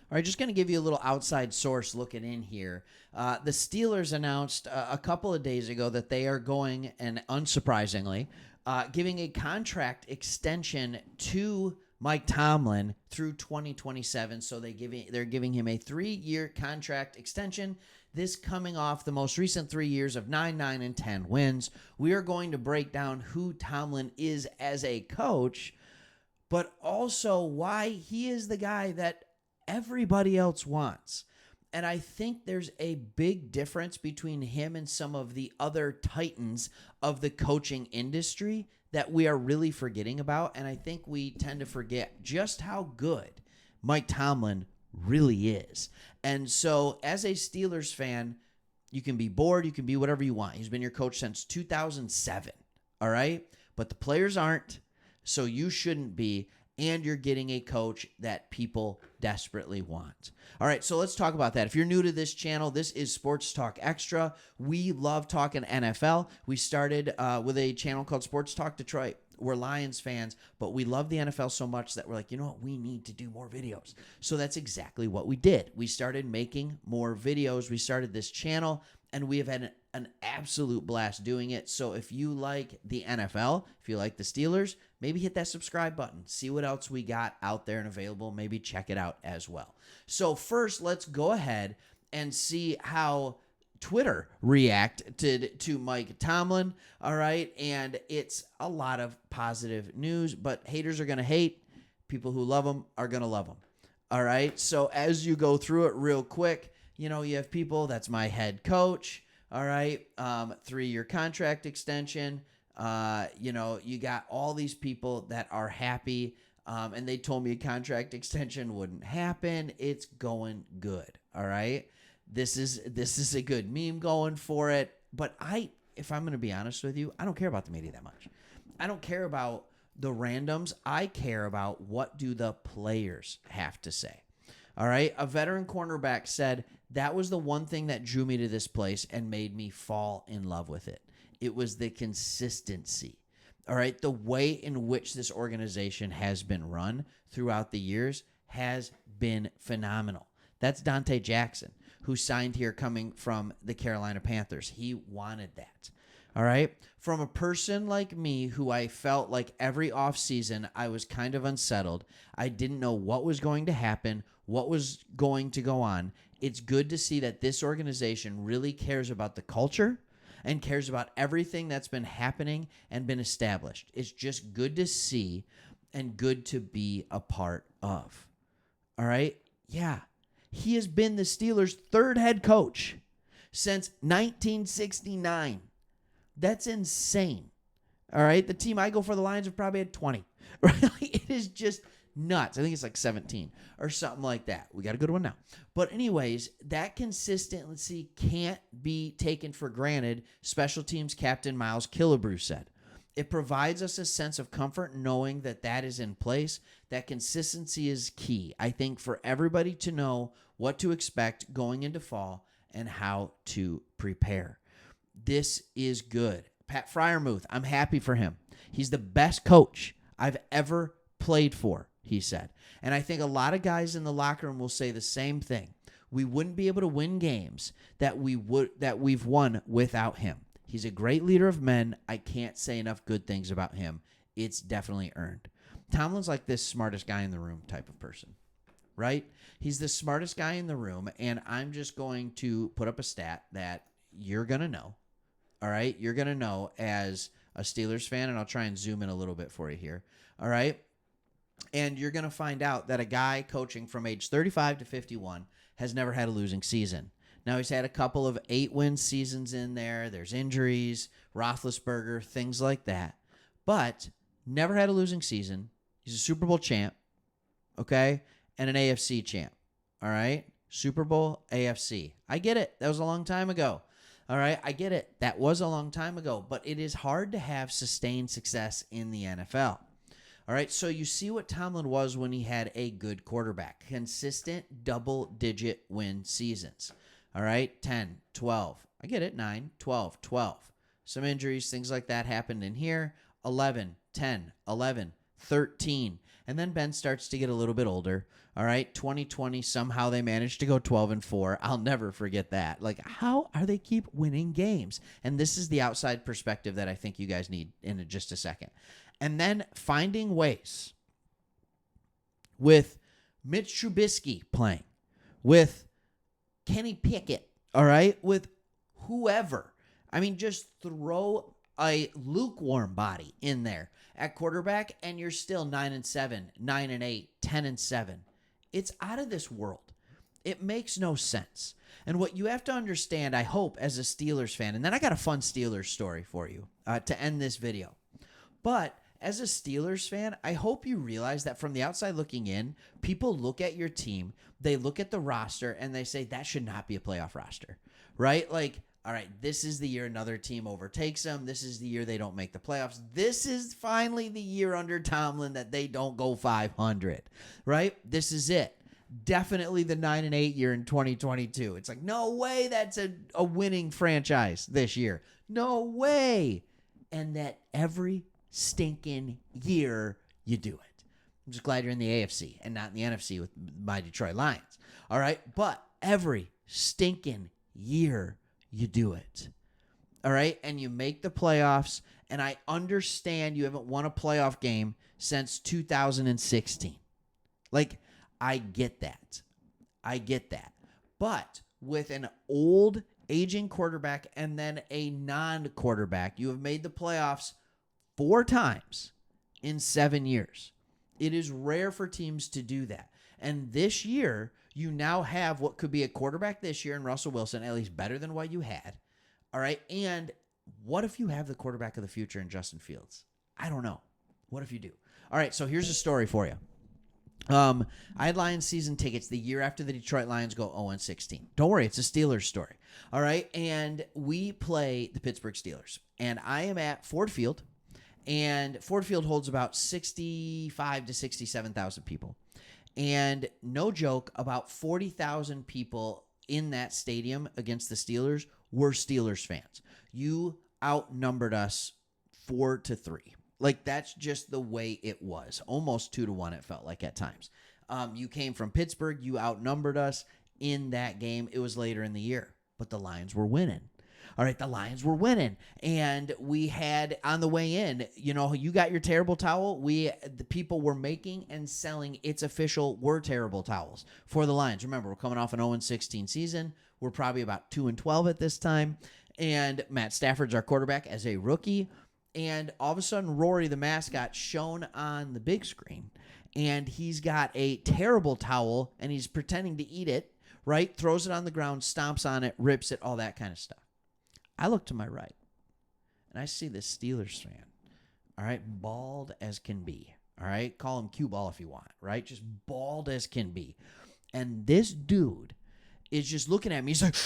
All right, just going to give you a little outside source looking in here. The Steelers announced a couple of days ago that they are going, and unsurprisingly, giving a contract extension to Mike Tomlin through 2027. So they're giving him a 3-year contract extension. This coming off the most recent 3 years of 9, 9, and 10 wins. We are going to break down who Tomlin is as a coach, but also why he is the guy that everybody else wants. And I think there's a big difference between him and some of the other titans of the coaching industry that we are really forgetting about. And I think we tend to forget just how good Mike Tomlin really is. And so as a Steelers fan, you can be bored, you can be whatever you want. He's been your coach since 2007, all right? But the players aren't, so you shouldn't be. And you're getting a coach that people desperately want. All right, so let's talk about that. If you're new to this channel, this is Sports Talk Extra. We love talking NFL. We started with a channel called Sports Talk Detroit. We're Lions fans, but we love the NFL so much that we're like, you know what? We need to do more videos. So that's exactly what we did. We started making more videos. We started this channel, and we have had an absolute blast doing it. So if you like the NFL, if you like the Steelers, maybe hit that subscribe button. See what else we got out there and available. Maybe check it out as well. So first, let's go ahead and see how Twitter reacted to Mike Tomlin. All right. And it's a lot of positive news, but haters are going to hate. People who love him are going to love him. All right. So as you go through it real quick, you have people, that's my head coach. All right. 3-year contract extension. You got all these people that are happy, and they told me a contract extension wouldn't happen. It's going good. All right. This is a good meme going for it. But if I'm going to be honest with you, I don't care about the media that much. I don't care about the randoms. I care about what do the players have to say. All right. A veteran cornerback said, that was the one thing that drew me to this place and made me fall in love with it. It was the consistency. All right. The way in which this organization has been run throughout the years has been phenomenal. That's Dante Jackson, who signed here coming from the Carolina Panthers. He wanted that. All right. From a person like me who I felt like every offseason I was kind of unsettled. I didn't know what was going to happen, what was going to go on. It's good to see that this organization really cares about the culture and cares about everything that's been happening and been established. It's just good to see and good to be a part of. All right? Yeah. He has been the Steelers' third head coach since 1969. That's insane. All right? The team I go for, the Lions, have probably had 20. Right? It is just nuts. I think it's like 17 or something like that. We got a good one now. But anyways, that consistency can't be taken for granted, special teams captain Miles Killebrew said. It provides us a sense of comfort knowing that that is in place. That consistency is key, I think, for everybody to know what to expect going into fall and how to prepare. This is good. Pat Freiermuth, I'm happy for him. He's the best coach I've ever played for, he said. And I think a lot of guys in the locker room will say the same thing. We wouldn't be able to win games that we've won without him. He's a great leader of men. I can't say enough good things about him. It's definitely earned. Tomlin's like this smartest guy in the room type of person, right? He's the smartest guy in the room, and I'm just going to put up a stat that you're going to know, all right? You're going to know as a Steelers fan, and I'll try and zoom in a little bit for you here, all right? And you're going to find out that a guy coaching from age 35 to 51 has never had a losing season. Now, he's had a couple of 8-win seasons in there. There's injuries, Roethlisberger, things like that. But never had a losing season. He's a Super Bowl champ, okay, and an AFC champ, all right? Super Bowl, AFC. I get it. That was a long time ago, all right? I get it. That was a long time ago. But it is hard to have sustained success in the NFL. All right, so you see what Tomlin was when he had a good quarterback. Consistent double-digit win seasons. All right, 10, 12. I get it, 9, 12, 12. Some injuries, things like that happened in here. 11, 10, 11, 13. And then Ben starts to get a little bit older. All right, 2020, somehow they managed to go 12-4. I'll never forget that. Like, how are they keep winning games? And this is the outside perspective that I think you guys need in just a second. And then finding ways with Mitch Trubisky playing, with Kenny Pickett, all right, with whoever. I mean, just throw a lukewarm body in there at quarterback, and you're still 9-7, 9-8, 10-7. It's out of this world. It makes no sense. And what you have to understand, I hope, as a Steelers fan, and then I got a fun Steelers story for you to end this video. But as a Steelers fan, I hope you realize that from the outside looking in, people look at your team, they look at the roster, and they say that should not be a playoff roster, right? Like, all right, this is the year another team overtakes them. This is the year they don't make the playoffs. This is finally the year under Tomlin that they don't go 500, right? This is it. Definitely the 9-8 year in 2022. It's like, no way that's a winning franchise this year. No way. And that every stinking year you do it. I'm just glad you're in the AFC and not in the NFC with my Detroit Lions. All right? But every stinking year you do it. All right? And you make the playoffs, and I understand you haven't won a playoff game since 2016. Like, I get that. I get that. But with an old, aging quarterback and then a non-quarterback, you have made the playoffs 4 times in 7 years. It is rare for teams to do that. And this year, you now have what could be a quarterback this year in Russell Wilson, at least better than what you had. All right. And what if you have the quarterback of the future in Justin Fields? I don't know. What if you do? All right. So here's a story for you. I had Lions season tickets the year after the Detroit Lions go 0-16. Don't worry. It's a Steelers story. All right. And we play the Pittsburgh Steelers. And I am at Ford Field. And Ford Field holds about 65 to 67,000 people. And no joke, about 40,000 people in that stadium against the Steelers were Steelers fans. You outnumbered us 4-3. Like, that's just the way it was. Almost 2-1, it felt like at times. You came from Pittsburgh. You outnumbered us in that game. It was later in the year, but the Lions were winning. All right, the Lions were winning, and we had on the way in, you know, you got your terrible towel. The people were making and selling, it's official, were terrible towels for the Lions. Remember, we're coming off an 0-16 season. We're probably about 2-12 at this time, and Matt Stafford's our quarterback as a rookie, and all of a sudden, Rory, the mascot, shown on the big screen, and he's got a terrible towel, and he's pretending to eat it, right? Throws it on the ground, stomps on it, rips it, all that kind of stuff. I look to my right, and I see this Steelers fan, all right, bald as can be, all right? Call him cue ball if you want, right? Just bald as can be. And this dude is just looking at me. He's like,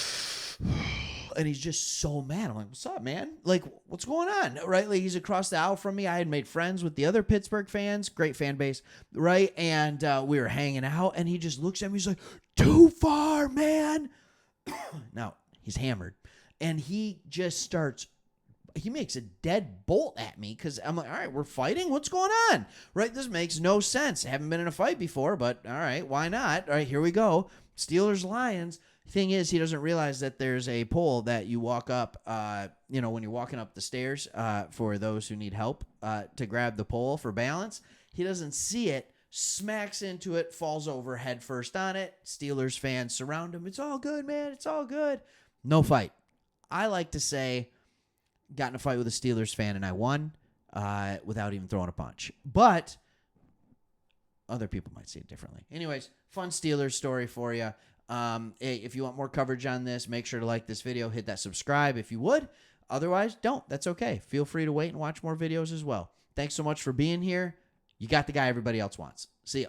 and he's just so mad. I'm like, what's up, man? Like, what's going on, right? Like, he's across the aisle from me. I had made friends with the other Pittsburgh fans, great fan base, right? And we were hanging out, and he just looks at me. He's like, too far, man. Now, he's hammered. And he just starts, he makes a dead bolt at me because I'm like, all right, we're fighting? What's going on? Right? This makes no sense. I haven't been in a fight before, but all right, why not? All right, here we go. Steelers-Lions. Thing is, he doesn't realize that there's a pole that you walk up, when you're walking up the stairs for those who need help to grab the pole for balance. He doesn't see it, smacks into it, falls over head first on it. Steelers fans surround him. It's all good, man. It's all good. No fight. I like to say, got in a fight with a Steelers fan and I won without even throwing a punch. But other people might see it differently. Anyways, fun Steelers story for you. If you want more coverage on this, make sure to like this video, hit that subscribe if you would. Otherwise, don't. That's okay. Feel free to wait and watch more videos as well. Thanks so much for being here. You got the guy everybody else wants. See ya.